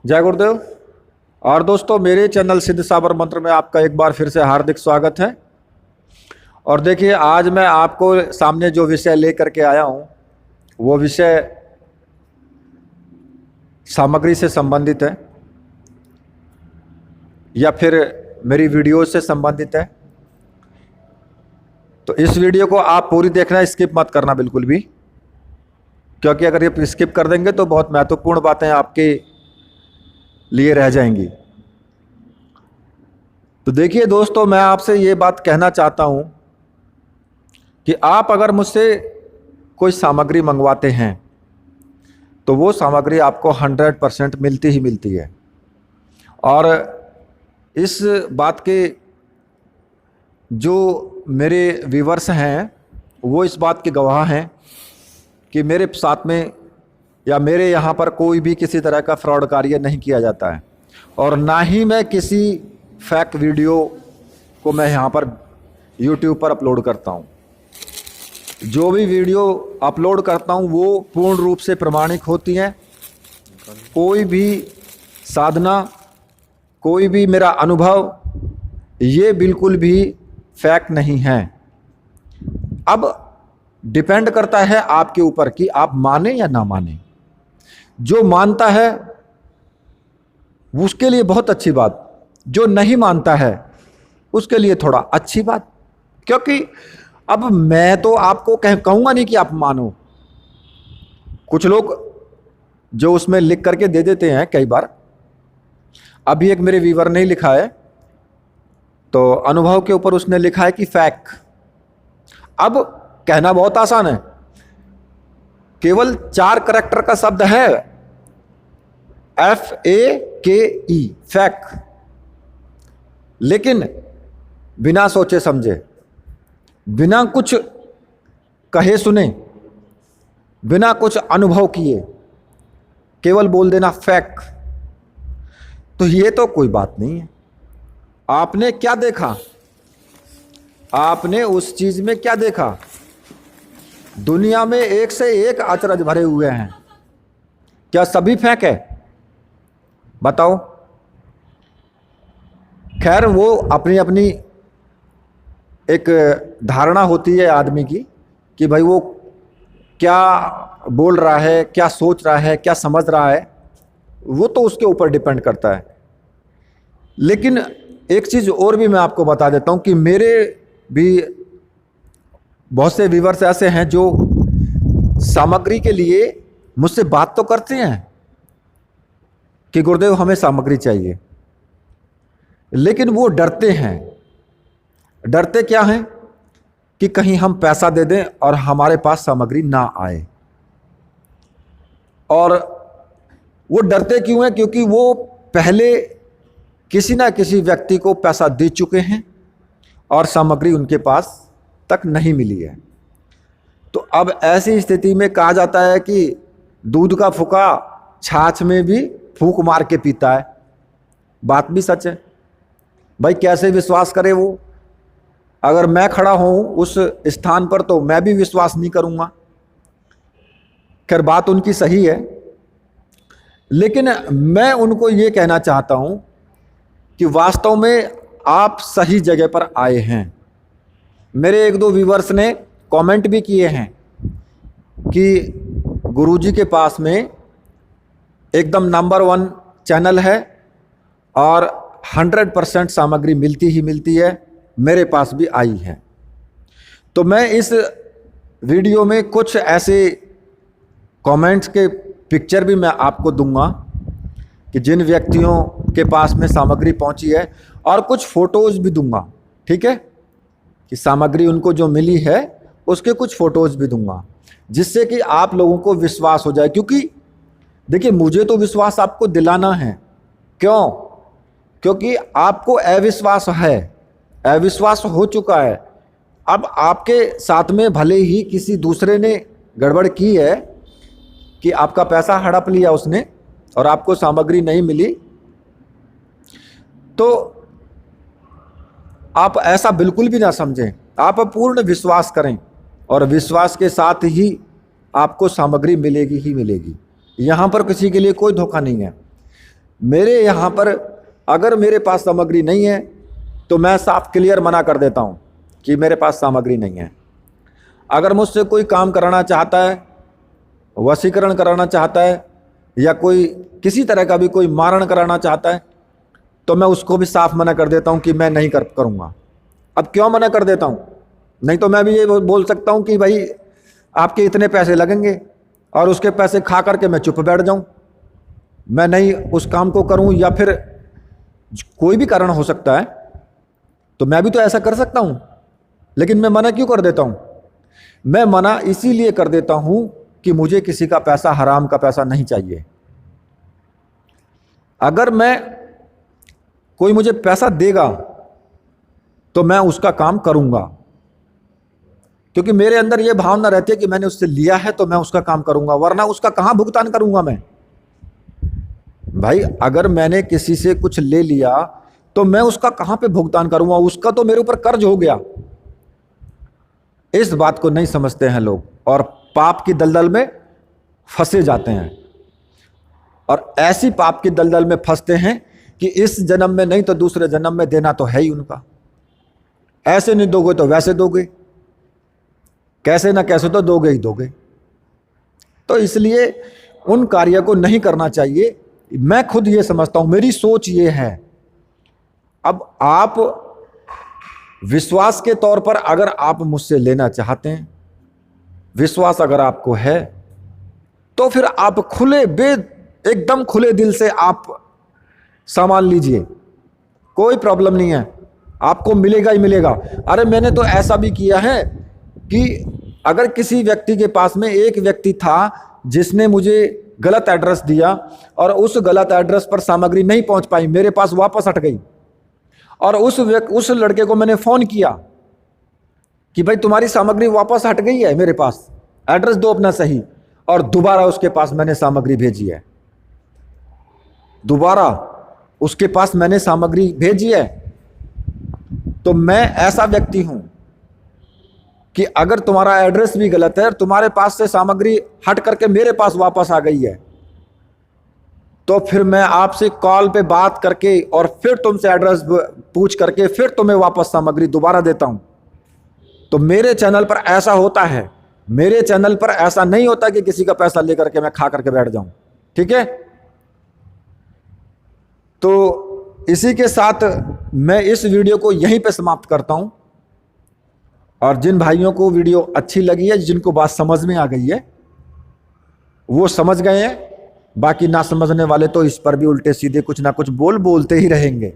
जय गुरुदेव। और दोस्तों, मेरे चैनल सिद्ध साबर मंत्र में आपका एक बार फिर से हार्दिक स्वागत है। और देखिए, आज मैं आपको सामने जो विषय लेकर के आया हूँ वो विषय सामग्री से संबंधित है या फिर मेरी वीडियो से संबंधित है। तो इस वीडियो को आप पूरी देखना, स्किप मत करना बिल्कुल भी, क्योंकि अगर ये स्किप कर देंगे तो बहुत महत्वपूर्ण बातें आपके लिए रह जाएंगी। तो देखिए दोस्तों, मैं आपसे ये बात कहना चाहता हूं कि आप अगर मुझसे कोई सामग्री मंगवाते हैं तो वो सामग्री आपको 100% मिलती ही मिलती है। और इस बात के जो मेरे व्यूवर्स हैं वो इस बात के गवाह हैं कि मेरे साथ में या मेरे यहाँ पर कोई भी किसी तरह का फ्रॉड कार्य नहीं किया जाता है, और ना ही मैं किसी फेक वीडियो को मैं यहाँ पर यूट्यूब पर अपलोड करता हूँ। जो भी वीडियो अपलोड करता हूँ वो पूर्ण रूप से प्रमाणिक होती हैं। कोई भी साधना, कोई भी मेरा अनुभव, ये बिल्कुल भी फेक नहीं है। अब डिपेंड करता है आपके ऊपर कि आप माने या ना माने। जो मानता है उसके लिए बहुत अच्छी बात, जो नहीं मानता है उसके लिए थोड़ा अच्छी बात। क्योंकि अब मैं तो आपको कहूँगा नहीं कि आप मानो। कुछ लोग जो उसमें लिख करके दे देते हैं कई बार। अभी एक मेरे व्यूवर ने लिखा है, तो अनुभव के ऊपर उसने लिखा है कि फेक। अब कहना बहुत आसान है, केवल 4 करैक्टर का शब्द है FAKE, फेक। लेकिन बिना सोचे समझे, बिना कुछ कहे सुने, बिना कुछ अनुभव किए केवल बोल देना फेक, तो ये तो कोई बात नहीं है। आपने क्या देखा? आपने उस चीज में क्या देखा? दुनिया में एक से एक अचरज भरे हुए हैं, क्या सभी फेक है? बताओ। खैर, वो अपनी अपनी एक धारणा होती है आदमी की कि भाई वो क्या बोल रहा है, क्या सोच रहा है, क्या समझ रहा है, वो तो उसके ऊपर डिपेंड करता है। लेकिन एक चीज़ और भी मैं आपको बता देता हूँ कि मेरे भी बहुत से व्यूवर्स ऐसे हैं जो सामग्री के लिए मुझसे बात तो करते हैं कि गुरुदेव हमें सामग्री चाहिए, लेकिन वो डरते हैं। डरते क्या हैं कि कहीं हम पैसा दे दें और हमारे पास सामग्री ना आए। और वो डरते क्यों हैं? क्योंकि वो पहले किसी ना किसी व्यक्ति को पैसा दे चुके हैं और सामग्री उनके पास तक नहीं मिली है। तो अब ऐसी स्थिति में कहा जाता है कि दूध का फुका छाछ में भी फूंक मार के पीता है। बात भी सच है भाई। कैसे विश्वास करे वो? अगर मैं खड़ा हूं उस स्थान पर तो मैं भी विश्वास नहीं करूंगा। खैर, बात उनकी सही है, लेकिन मैं उनको ये कहना चाहता हूं कि वास्तव में आप सही जगह पर आए हैं। मेरे 1-2 व्यूवर्स ने कमेंट भी किए हैं कि गुरुजी के पास में एकदम नंबर 1 चैनल है और 100% सामग्री मिलती ही मिलती है, मेरे पास भी आई है। तो मैं इस वीडियो में कुछ ऐसे कमेंट्स के पिक्चर भी मैं आपको दूंगा कि जिन व्यक्तियों के पास में सामग्री पहुंची है, और कुछ फोटोज भी दूंगा, ठीक है, कि सामग्री उनको जो मिली है उसके कुछ फोटोज भी दूंगा, जिससे कि आप लोगों को विश्वास हो जाए। क्योंकि देखिए, मुझे तो विश्वास आपको दिलाना है। क्यों? क्योंकि आपको अविश्वास है, अविश्वास हो चुका है। अब आपके साथ में भले ही किसी दूसरे ने गड़बड़ की है कि आपका पैसा हड़प लिया उसने और आपको सामग्री नहीं मिली, तो आप ऐसा बिल्कुल भी ना समझें। आप पूर्ण विश्वास करें और विश्वास के साथ ही आपको सामग्री मिलेगी ही मिलेगी। यहाँ पर किसी के लिए कोई धोखा नहीं है। मेरे यहाँ पर अगर मेरे पास सामग्री नहीं है तो मैं साफ क्लियर मना कर देता हूँ कि मेरे पास सामग्री नहीं है। अगर मुझसे कोई काम कराना चाहता है, वशीकरण कराना चाहता है, या कोई किसी तरह का भी कोई मारण कराना चाहता है, तो मैं उसको भी साफ मना कर देता हूँ कि मैं नहीं करूँगा। अब क्यों मना कर देता हूँ? नहीं तो मैं भी ये बोल सकता हूँ कि भाई आपके इतने पैसे लगेंगे और उसके पैसे खा करके मैं चुप बैठ जाऊँ, मैं नहीं उस काम को करूँ, या फिर कोई भी कारण हो सकता है, तो मैं भी तो ऐसा कर सकता हूँ। लेकिन मैं मना क्यों कर देता हूँ? मैं मना इसीलिए कर देता हूँ कि मुझे किसी का पैसा, हराम का पैसा नहीं चाहिए। अगर कोई मुझे पैसा देगा तो मैं उसका काम करूँगा, क्योंकि मेरे अंदर यह भावना रहती है कि मैंने उससे लिया है तो मैं उसका काम करूँगा, वरना उसका कहाँ भुगतान करूँगा मैं। भाई अगर मैंने किसी से कुछ ले लिया तो मैं उसका कहाँ पे भुगतान करूँगा? उसका तो मेरे ऊपर कर्ज हो गया। इस बात को नहीं समझते हैं लोग और पाप की दलदल में फंसे जाते हैं, और ऐसी पाप की दलदल में फंसते हैं कि इस जन्म में नहीं तो दूसरे जन्म में देना तो है ही उनका। ऐसे नहीं दोगे तो वैसे दोगे, कैसे ना कैसे तो दोगे ही दोगे। तो इसलिए उन कार्य को नहीं करना चाहिए। मैं खुद ये समझता हूं, मेरी सोच ये है। अब आप विश्वास के तौर पर अगर आप मुझसे लेना चाहते हैं, विश्वास अगर आपको है, तो फिर आप एकदम खुले दिल से आप सामान लीजिए, कोई प्रॉब्लम नहीं है, आपको मिलेगा ही मिलेगा। अरे मैंने तो ऐसा भी किया है कि अगर किसी व्यक्ति के पास में एक व्यक्ति था जिसने मुझे गलत एड्रेस दिया और उस गलत एड्रेस पर सामग्री नहीं पहुंच पाई, मेरे पास वापस हट गई, और उस लड़के को मैंने फोन किया कि भाई तुम्हारी सामग्री वापस हट गई है मेरे पास, एड्रेस दो अपना सही, और दोबारा उसके पास मैंने सामग्री भेजी है, दोबारा उसके पास मैंने सामग्री भेजी है। तो मैं ऐसा व्यक्ति हूं कि अगर तुम्हारा एड्रेस भी गलत है और तुम्हारे पास से सामग्री हट करके मेरे पास वापस आ गई है, तो फिर मैं आपसे कॉल पे बात करके और फिर तुमसे एड्रेस पूछ करके फिर तुम्हें वापस सामग्री दोबारा देता हूं। तो मेरे चैनल पर ऐसा होता है, मेरे चैनल पर ऐसा नहीं होता कि किसी का पैसा लेकर के मैं खा करके बैठ जाऊं। ठीक है, तो इसी के साथ मैं इस वीडियो को यहीं पे समाप्त करता हूं। और जिन भाइयों को वीडियो अच्छी लगी है, जिनको बात समझ में आ गई है, वो समझ गए हैं। बाकी ना समझने वाले तो इस पर भी उल्टे सीधे कुछ ना कुछ बोलते ही रहेंगे।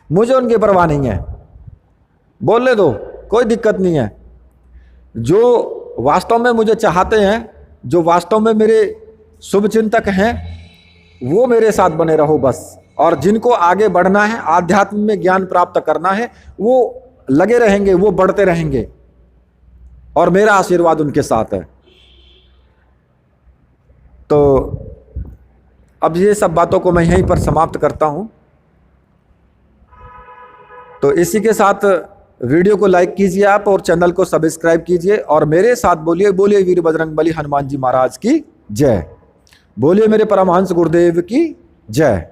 मुझे उनकी परवाह नहीं है, बोलने दो, कोई दिक्कत नहीं है। जो वास्तव में मुझे चाहते हैं, जो वास्तव में मेरे शुभचिंतक हैं, वो मेरे साथ बने रहो बस। और जिनको आगे बढ़ना है, आध्यात्म में ज्ञान प्राप्त करना है, वो लगे रहेंगे, वो बढ़ते रहेंगे, और मेरा आशीर्वाद उनके साथ है। तो अब ये सब बातों को मैं यहीं पर समाप्त करता हूं। तो इसी के साथ वीडियो को लाइक कीजिए आप, और चैनल को सब्सक्राइब कीजिए, और मेरे साथ बोलिए, बोलिए वीर बजरंगबली हनुमान जी महाराज की जय, बोलिए मेरे परमहंस गुरुदेव की जय।